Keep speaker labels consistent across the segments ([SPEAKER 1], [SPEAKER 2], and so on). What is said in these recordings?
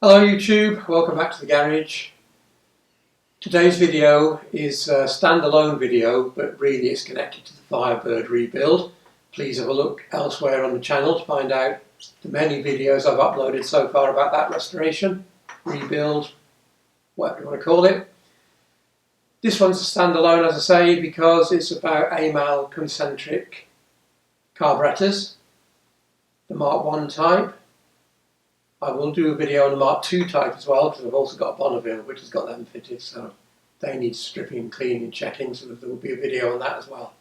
[SPEAKER 1] Hello YouTube, welcome back to the garage. Today's video is a standalone video, but really it's connected to the Firebird rebuild. Please have a look elsewhere on the channel to find out the many videos I've uploaded so far about that restoration, rebuild, whatever you want to call it. This one's a standalone, as I say, because it's about Amal Concentric carburetors, the Mark 1 type. I will do a video on the Mark II type as well, because I've also got a Bonneville which has got them fitted, so they need stripping, cleaning and checking, so there will be a video on that as well.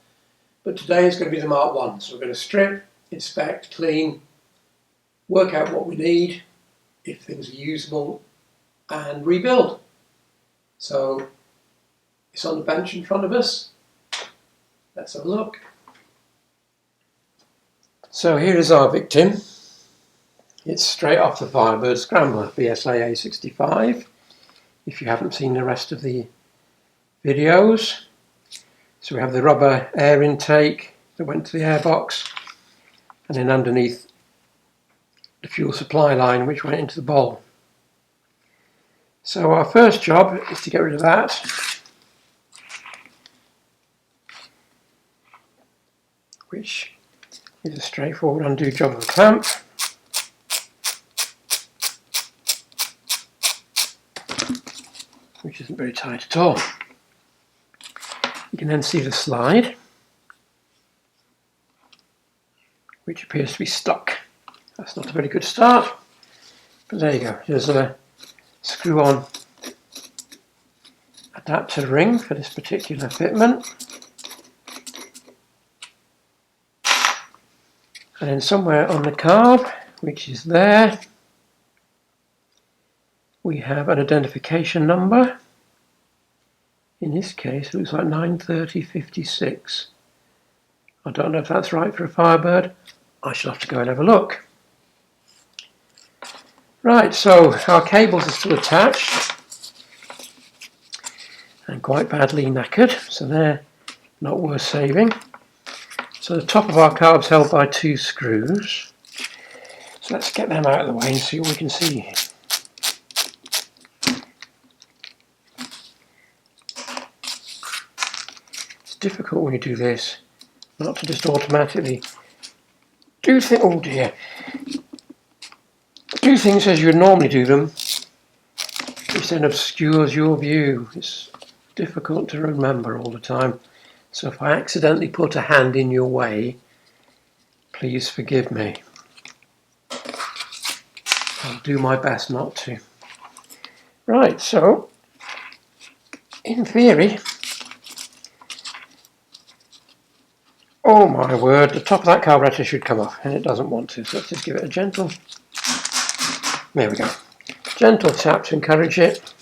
[SPEAKER 1] But today is going to be the Mark I, so we're going to strip, inspect, clean, work out what we need, if things are usable, and rebuild. So it's on the bench in front of us. Let's have a look. So here is our victim. It's straight off the Firebird Scrambler, BSA A65, if you haven't seen the rest of the videos. So we have the rubber air intake that went to the airbox, and then underneath the fuel supply line which went into the bowl. So our first job is to get rid of that. Which is a straightforward undo job of the clamp. Which isn't very tight at all. You can then see the slide, which appears to be stuck. That's not a very good start, but there you go. There's a screw-on adapter ring for this particular fitment. And then somewhere on the carb, which is there, we have an identification number. In this case, it looks like 93056. I don't know if that's right for a Firebird. I shall have to go and have a look. Right, so our cables are still attached and quite badly knackered, so they're not worth saving. So the top of our carb's held by two screws. So let's get them out of the way and see what we can see here. Difficult when you do this, not to just automatically do things. Oh dear, do things as you would normally do them, which then obscures your view. It's difficult to remember all the time. So if I accidentally put a hand in your way, please forgive me. I'll do my best not to. Right, so in theory, oh my word, the top of that carburetor should come off, and it doesn't want to, so let's just give it a gentle, there we go, gentle tap to encourage it.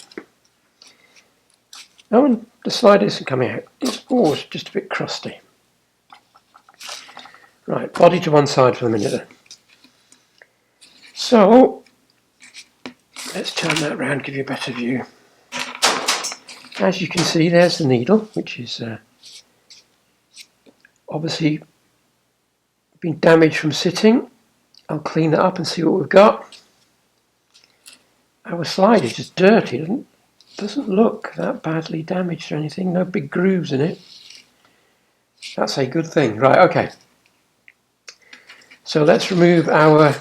[SPEAKER 1] Oh, and the slide isn't coming out, it's always just a bit crusty. Right, body to one side for a minute then. So, let's turn that round, give you a better view. As you can see, there's the needle, which is obviously been damaged from sitting. I'll clean that up and see what we've got. Our slide is just dirty, doesn't look that badly damaged or anything, no big grooves in it. That's a good thing. Right, okay. So let's remove our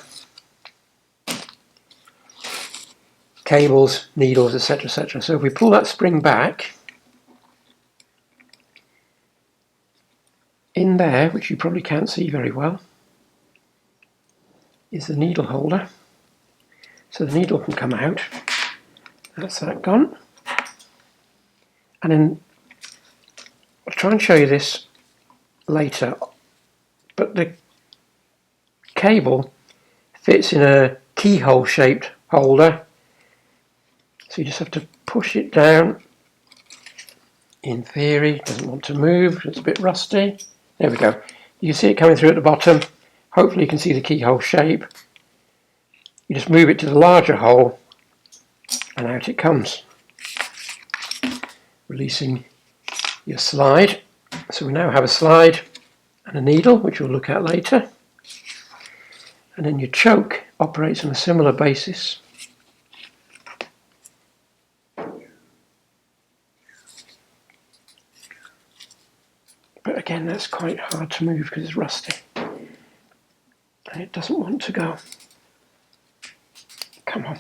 [SPEAKER 1] cables, needles, etc, etc. So if we pull that spring back, in there, which you probably can't see very well, is the needle holder. So the needle can come out. That's that gone. And then I'll try and show you this later, but the cable fits in a keyhole shaped holder. So you just have to push it down. In theory, it doesn't want to move, it's a bit rusty. There we go. You can see it coming through at the bottom. Hopefully you can see the keyhole shape. You just move it to the larger hole and out it comes. Releasing your slide. So we now have a slide and a needle, which we'll look at later. And then your choke operates on a similar basis. But again, that's quite hard to move because it's rusty. And it doesn't want to go. Come on.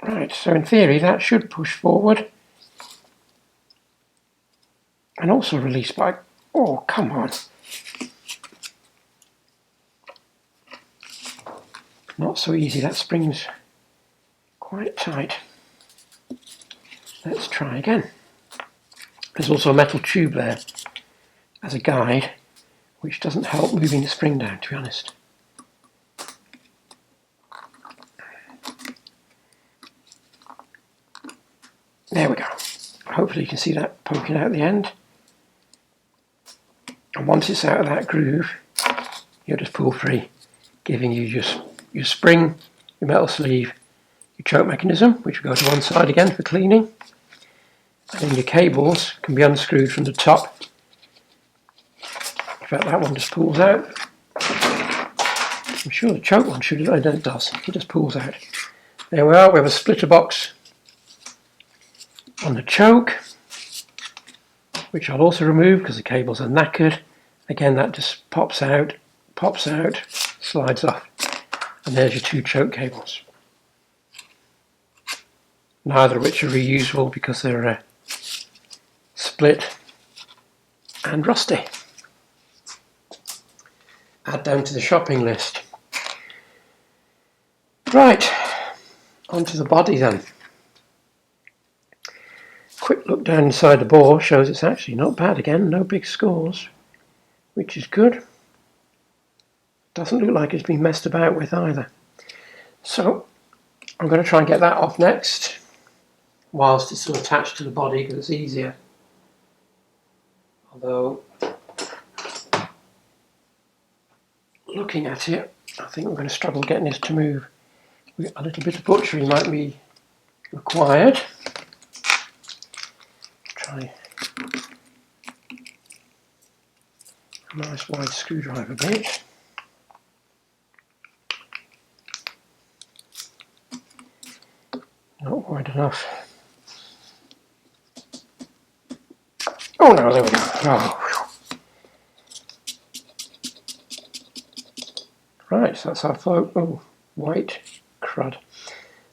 [SPEAKER 1] Right, so in theory that should push forward. And also release by... Oh, come on. Not so easy, that spring's quite tight. Let's try again. There's also a metal tube there as a guide, which doesn't help moving the spring down, to be honest. There we go. Hopefully you can see that poking out the end. And once it's out of that groove, you'll just pull free, giving you just your spring, your metal sleeve, your choke mechanism, which will go to one side again for cleaning. And then your cables can be unscrewed from the top. In fact, that one just pulls out. I'm sure the choke one should, no, it does. It just pulls out. There we are. We have a splitter box on the choke, which I'll also remove because the cables are knackered. Again, that just pops out, slides off. And there's your two choke cables. Neither of which are reusable because they're split and rusty. Add them to the shopping list. Right, onto the body then. Quick look down inside the bore shows it's actually not bad again, no big scores, which is good. Doesn't look like it's been messed about with either. So I'm going to try and get that off next, whilst it's still attached to the body because it's easier. Although, looking at it, I think we're going to struggle getting this to move. A little bit of butchery might be required. Try a nice wide screwdriver bit. Not wide enough. Oh no, there we go. Oh. Right, so that's our float. Oh, white crud.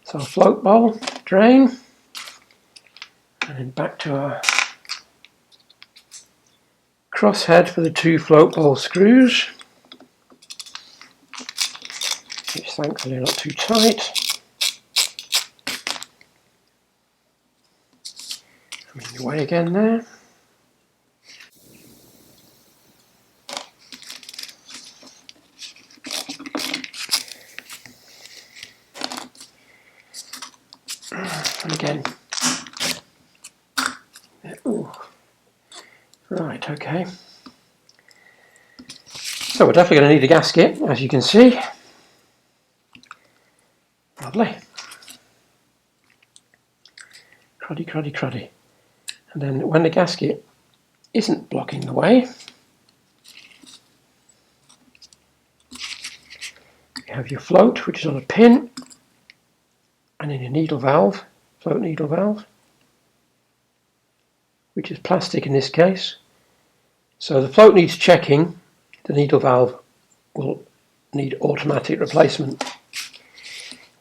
[SPEAKER 1] So our float bowl, drain, and then back to our crosshead for the two float bowl screws, which thankfully are not too tight. I'm in the way again there. And again. Ooh. Right, okay. So we're definitely going to need a gasket, as you can see. Lovely. Cruddy, cruddy, cruddy. And then when the gasket isn't blocking the way, you have your float, which is on a pin, and then your needle valve, float needle valve, which is plastic in this case. So the float needs checking, the needle valve will need automatic replacement.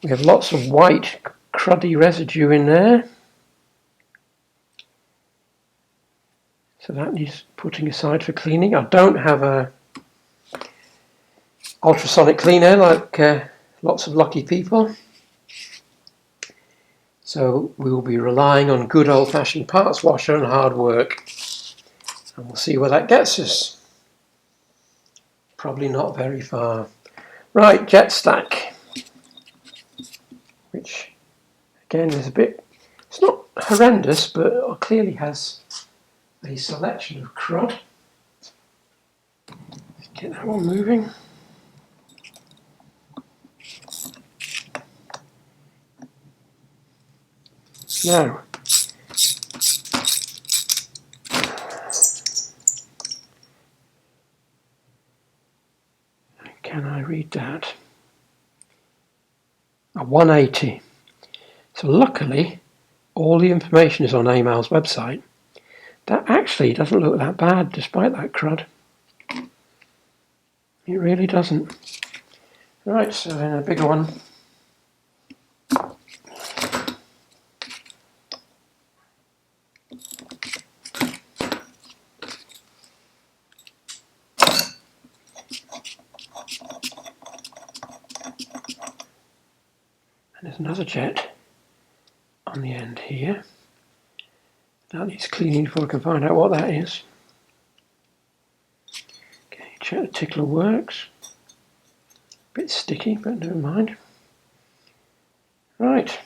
[SPEAKER 1] We have lots of white cruddy residue in there, so that needs putting aside for cleaning. I don't have a ultrasonic cleaner like lots of lucky people, so we will be relying on good old-fashioned parts washer and hard work, and we'll see where that gets us. Probably not very far. Right, jet stack, which again is a bit, it's not horrendous, but clearly has a selection of crud. Let's get that one moving. Now, can I read that? A 180. So luckily, all the information is on Amal's website. That actually doesn't look that bad despite that crud. It really doesn't. Right, so then a bigger one. And there's another jet on the end here. That needs cleaning before I can find out what that is. Okay, check the tickler works. Bit sticky, but never mind. Right.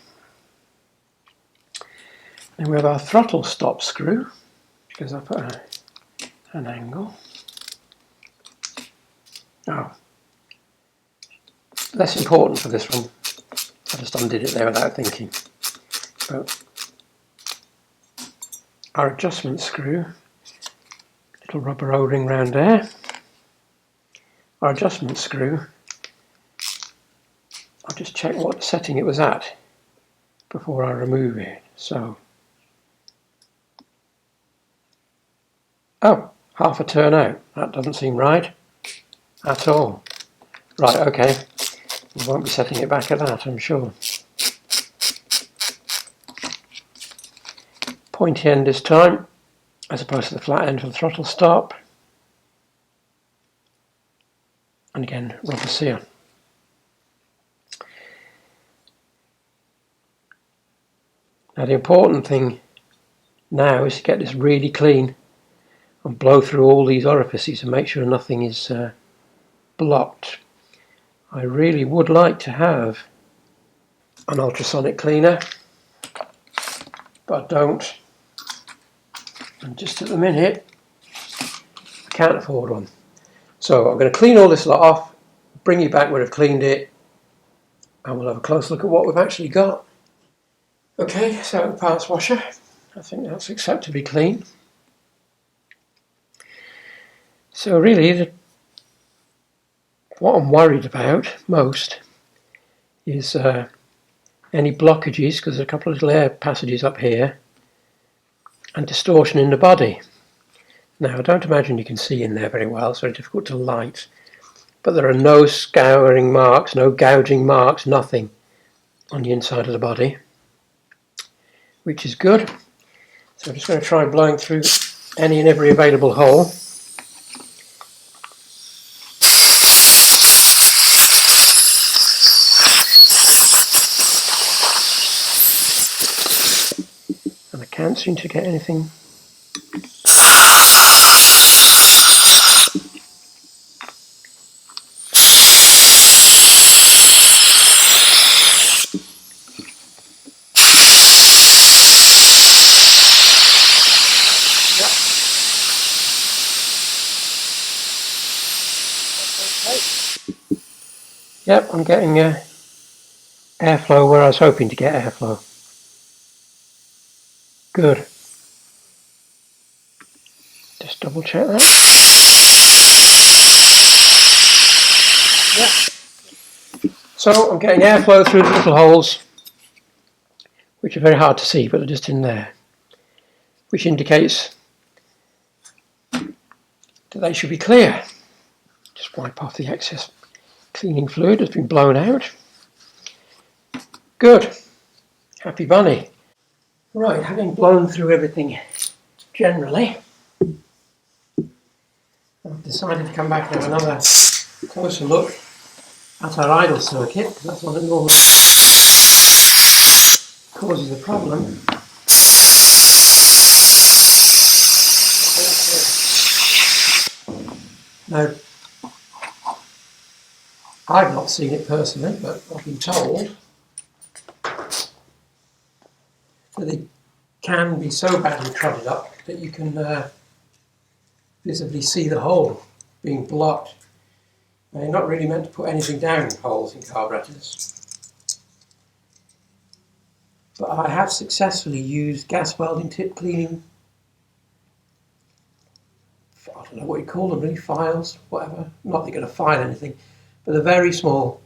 [SPEAKER 1] Then we have our throttle stop screw, which goes up at an angle. Oh, less important for this one. I just undid it there without thinking. But our adjustment screw, little rubber O-ring round there. Our adjustment screw, I'll just check what setting it was at before I remove it. So, oh, half a turn out. That doesn't seem right at all. Right, okay. We won't be setting it back at that, I'm sure. Pointy end this time, as opposed to the flat end for the throttle stop. And again, rubber seal. Now the important thing now is to get this really clean and blow through all these orifices and make sure nothing is blocked. I really would like to have an ultrasonic cleaner, but I don't. And just at the minute, I can't afford one. So I'm going to clean all this lot off, bring you back when I've cleaned it, and we'll have a close look at what we've actually got. Okay, so the parts washer, I think that's acceptably clean. So really, what I'm worried about most is any blockages, because there's a couple of little air passages up here, and distortion in the body. Now I don't imagine you can see in there very well, it's very difficult to light, but there are no scouring marks, no gouging marks, nothing on the inside of the body, which is good. So I'm just going to try blowing through any and every available hole. And I can't seem to get anything. Yep, I'm getting airflow where I was hoping to get airflow. Good. Just double check that. Yep. So I'm getting airflow through the little holes, which are very hard to see, but they're just in there, which indicates that they should be clear. Just wipe off the excess cleaning fluid that's been blown out. Good. Happy bunny. Right, having blown through everything generally, I've decided to come back and have another closer look at our idle circuit, because that's one that normally causes a problem. Now, I've not seen it personally, but I've been told that they can be so badly trodden up that you can visibly see the hole being blocked. Now, you're not really meant to put anything down in holes in carburetors, but I have successfully used gas welding tip cleaning, I don't know what you call them really, files, whatever, not that you're going to file anything, but they're very small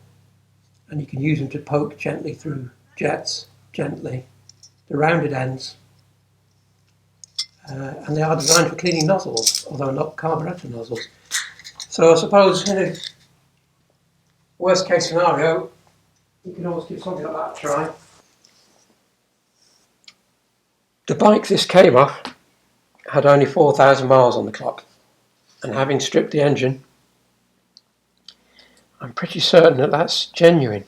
[SPEAKER 1] and you can use them to poke gently through jets, gently, the rounded ends, and they are designed for cleaning nozzles, although not carburetor nozzles. So I suppose in a worst case scenario, you can always give something like that a try. The bike this came off had only 4,000 miles on the clock, and having stripped the engine, I'm pretty certain that that's genuine,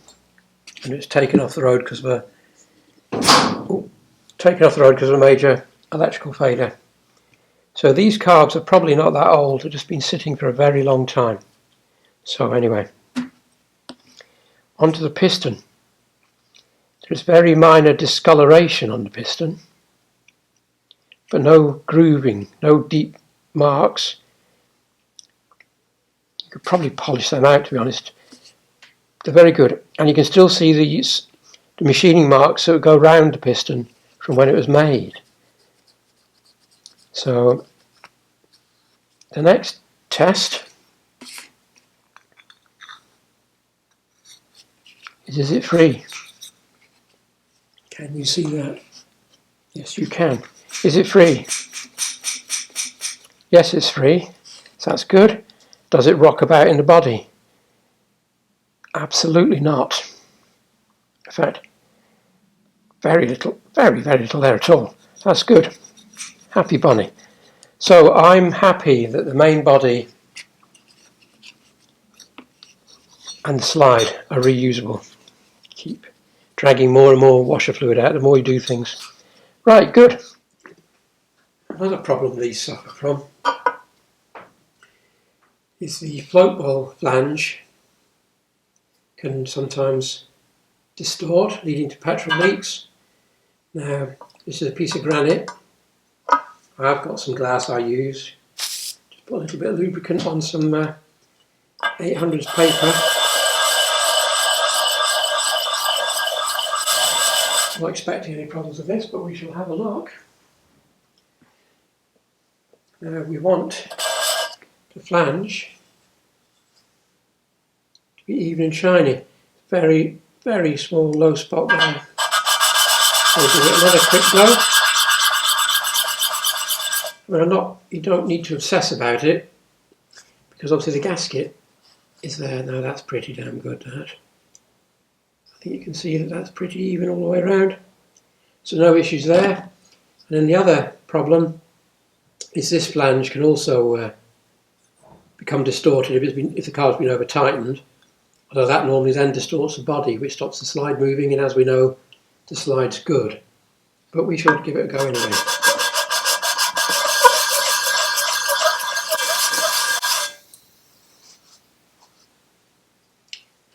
[SPEAKER 1] and it's taken off the road because of a major electrical failure. So these carbs are probably not that old, they've just been sitting for a very long time. So anyway, onto the piston. There's very minor discoloration on the piston, but no grooving, no deep marks. You could probably polish them out, to be honest. They're very good, and you can still see the machining marks that go round the piston from when it was made. So the next test is it free? Can you see that? Yes, you can. Is it free? Yes, it's free. So that's good. Does it rock about in the body? Absolutely not. In fact, very little, very little there at all. That's good. Happy bunny. So I'm happy that the main body and the slide are reusable. Keep dragging more and more washer fluid out the more you do things. Right, good. Another problem these suffer from is the float bowl flange can sometimes distort, leading to petrol leaks. Now, this is a piece of granite. I've got some glass I use. Just put a little bit of lubricant on some 800s paper. I'm not expecting any problems with this, but we shall have a look. Now we want the flange to be even and shiny. Very, very small low spot there. So we'll give it another quick blow. Well, you don't need to obsess about it, because obviously the gasket is there. Now that's pretty damn good, that. I think you can see that that's pretty even all the way around. So no issues there. And then the other problem is this flange can also become distorted if the car's been over tightened. Although that normally then distorts the body, which stops the slide moving, and as we know, the slide's good. But we should give it a go anyway.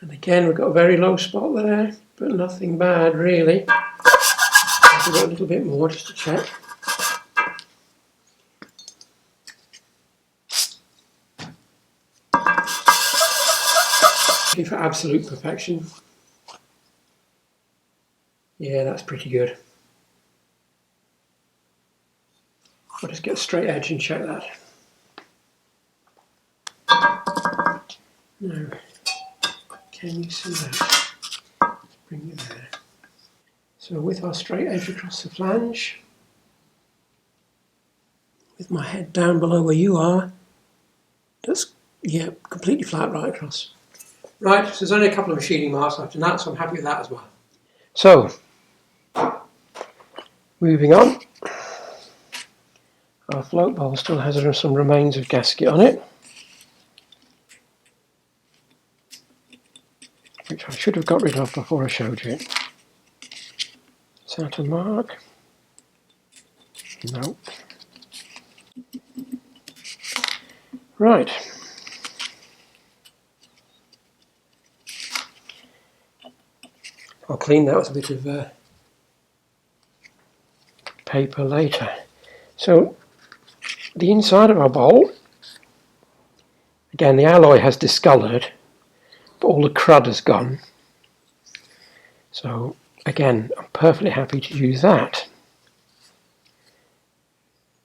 [SPEAKER 1] And again, we've got a very low spot there, but nothing bad really. I'll give it a little bit more just to check. For absolute perfection. Yeah, that's pretty good. I'll just get a straight edge and check that. Now, can you see that? Let's bring it there. So with our straight edge across the flange, with my head down below where you are, that's, yeah, completely flat right across. Right, so there's only a couple of machining marks left in that, so I'm happy with that as well. So, moving on. Our float bowl still has some remains of gasket on it, which I should have got rid of before I showed you it. Is that a mark? No. Right. I'll clean that with a bit of paper later. So the inside of our bowl, again the alloy has discoloured, but all the crud has gone. So again, I'm perfectly happy to use that.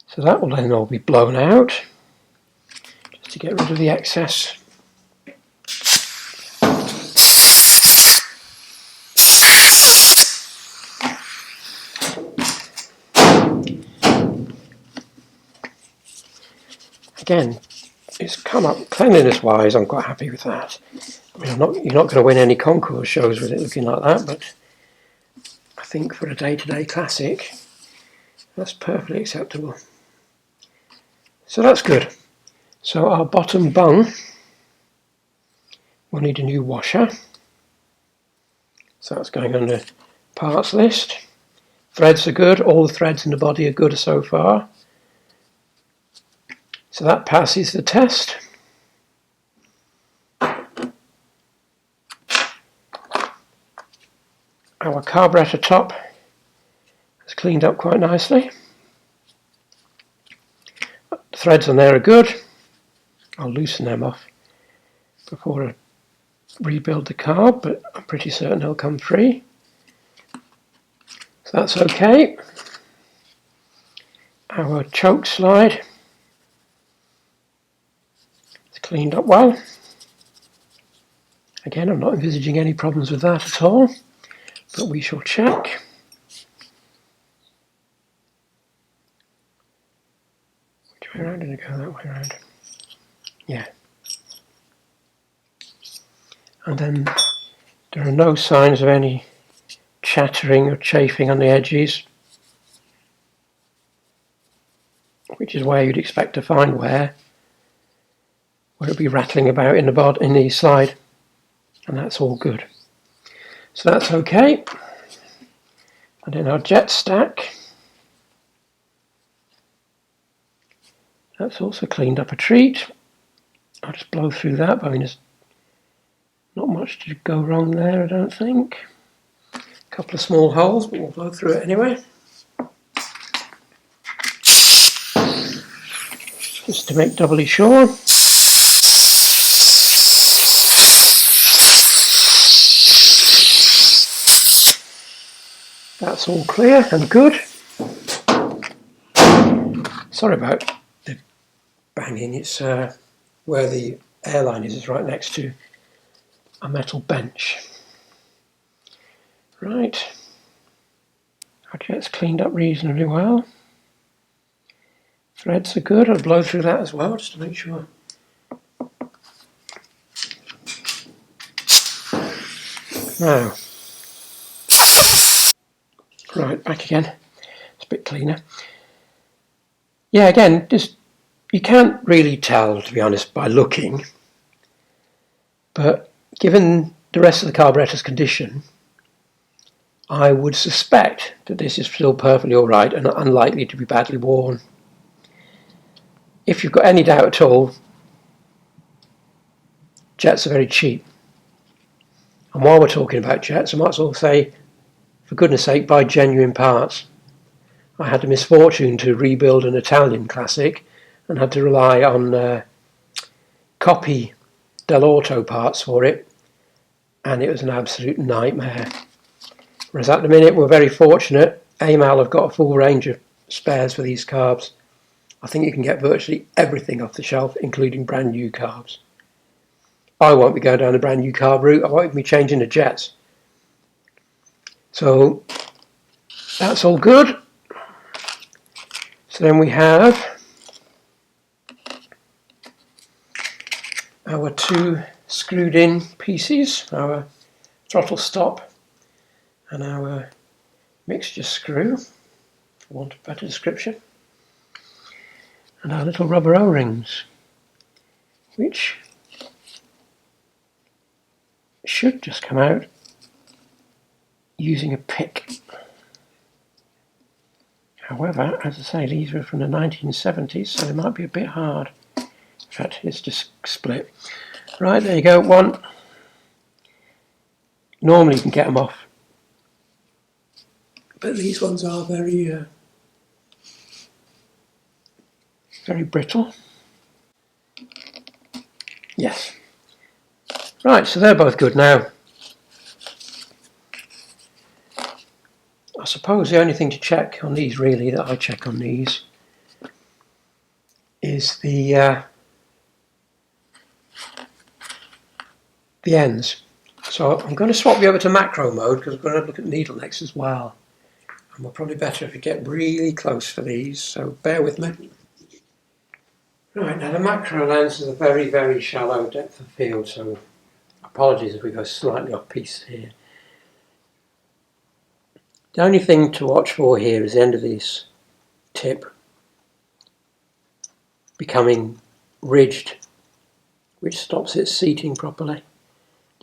[SPEAKER 1] So that will then all be blown out, just to get rid of the excess. again, it's come up cleanliness wise, I'm quite happy with that. I mean, you're not going to win any concours shows with it looking like that, but I think for a day-to-day classic, that's perfectly acceptable. So that's good. So our bottom bung will need a new washer. So that's going under parts list. Threads are good, all the threads in the body are good so far. So that passes the test. Our carburetor top is cleaned up quite nicely. The threads on there are good. I'll loosen them off before I rebuild the carb, but I'm pretty certain they'll come free. So that's okay. Our choke slide is cleaned up well. Again, I'm not envisaging any problems with that at all, but we shall check. Which way around did it go? That way around. Yeah. And then there are no signs of any chattering or chafing on the edges, which is where you'd expect to find wear, where it'd be rattling about in the slide, and that's all good. So that's okay. And then our jet stack, that's also cleaned up a treat. I'll just blow through that, but I mean, there's not much to go wrong there, I don't think. A couple of small holes, but we'll blow through it anyway. Just to make doubly sure. That's all clear and good. Sorry about the banging, it's where the airline is right next to a metal bench. Right, our jet's cleaned up reasonably well. Threads are good, I'll blow through that as well just to make sure. Now, right, back again, it's a bit cleaner. Yeah, again, just you can't really tell, to be honest, by looking, but given the rest of the carburetor's condition, I would suspect that this is still perfectly alright and unlikely to be badly worn. If you've got any doubt at all, jets are very cheap. And while we're talking about jets, I might as well say, for goodness sake, buy genuine parts. I had the misfortune to rebuild an Italian classic and had to rely on copy Dell'Auto parts for it, and it was an absolute nightmare. Whereas at the minute we're very fortunate, Amal have got a full range of spares for these carbs. I think you can get virtually everything off the shelf, including brand new carbs. I won't be going down the brand new carb route, I won't even be changing the jets. So that's all good. So then we have our two screwed in pieces, our throttle stop and our mixture screw, for want of a better description, and our little rubber O-rings, which should just come out using a pick. However, as I say, these were from the 1970s, so they might be a bit hard. In fact, it's just split. Right, there you go, one. Normally you can get them off, but these ones are very brittle. Yes. Right, so they're both good now. I suppose the only thing to check on these, really, that I check on these, is the ends. So I'm going to swap you over to macro mode because I'm going to look at needle necks as well. And we're probably better if we get really close for these, so bear with me. Right, now the macro lens is a very, very shallow depth of field, so apologies if we go slightly off piste here. The only thing to watch for here is the end of this tip becoming ridged, which stops it seating properly.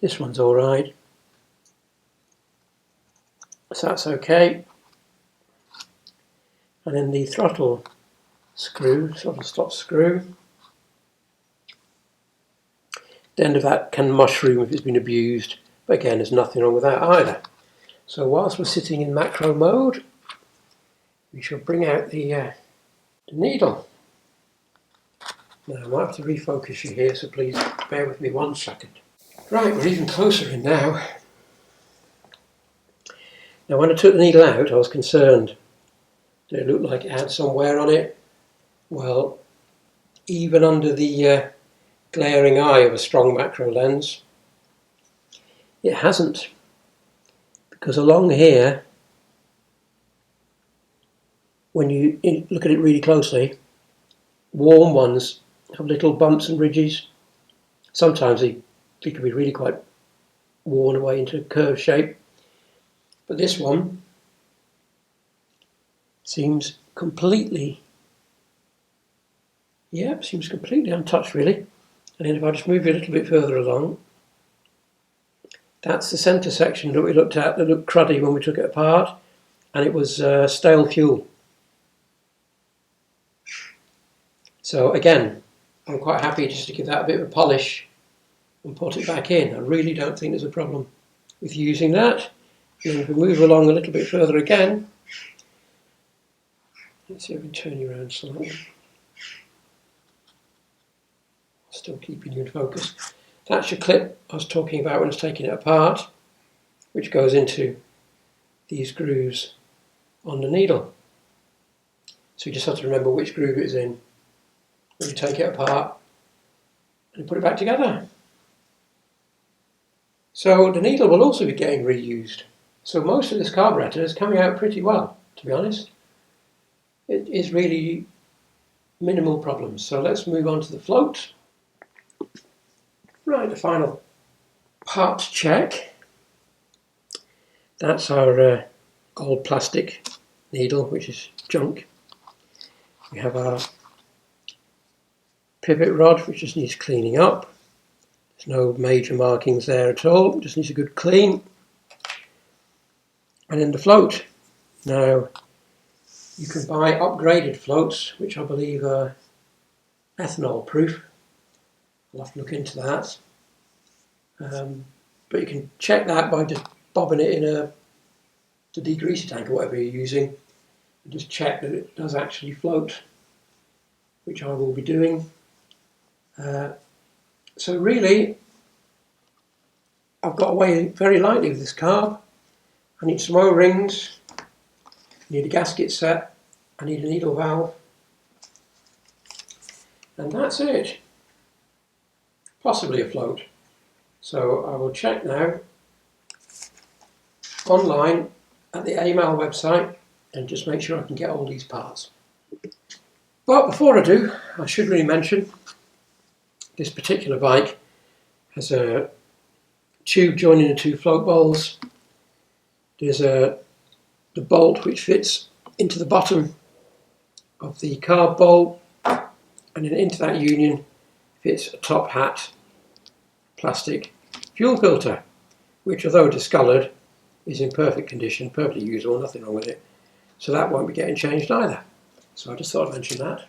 [SPEAKER 1] This one's alright, so that's okay. And then the throttle screw, throttle stop screw, the end of that can mushroom if it's been abused, but again there's nothing wrong with that either. So whilst we're sitting in macro mode, we shall bring out the needle. Now I might have to refocus you here, so please bear with me 1 second. Right, we're even closer in now. Now when I took the needle out, I was concerned that it looked like it had some wear on it. Well, even under the glaring eye of a strong macro lens, it hasn't. Because along here, when you look at it really closely, warm ones have little bumps and ridges. Sometimes they can be really quite worn away into a curved shape. But this one seems completely, seems completely untouched really. And then if I just move it a little bit further along, that's the centre section that we looked at that looked cruddy when we took it apart, and it was stale fuel. So again, I'm quite happy just to give that a bit of a polish and put it back in. I really don't think there's a problem with using that. And if we move along a little bit further again, let's see if we can turn you around slightly. Still keeping you in focus. That's your clip I was talking about when I was taking it apart, which goes into these grooves on the needle. So you just have to remember which groove it is in when you take it apart and put it back together. So the needle will also be getting reused. So most of this carburetor is coming out pretty well, to be honest. It is really minimal problems. So let's move on to the float. Right, the final part check. That's our old plastic needle, which is junk. We have our pivot rod, which just needs cleaning up. There's no major markings there at all, just needs a good clean. And then the float. Now, you can buy upgraded floats, which I believe are ethanol proof. I'll have to look into that. But you can check that by just bobbing it in the degreaser tank or whatever you're using, and just check that it does actually float, which I will be doing. So really, I've got away very lightly with this carb. I need some O-rings, I need a gasket set, I need a needle valve, and that's it. Possibly a float. So I will check now online at the Amal website and just make sure I can get all these parts. But before I do, I should really mention this particular bike has a tube joining the two float bowls. There's the bolt which fits into the bottom of the carb bowl, and then into that union fits a top hat plastic fuel filter, which although discoloured is in perfect condition, perfectly usable, nothing wrong with it. So that won't be getting changed either. So I just thought I'd mention that.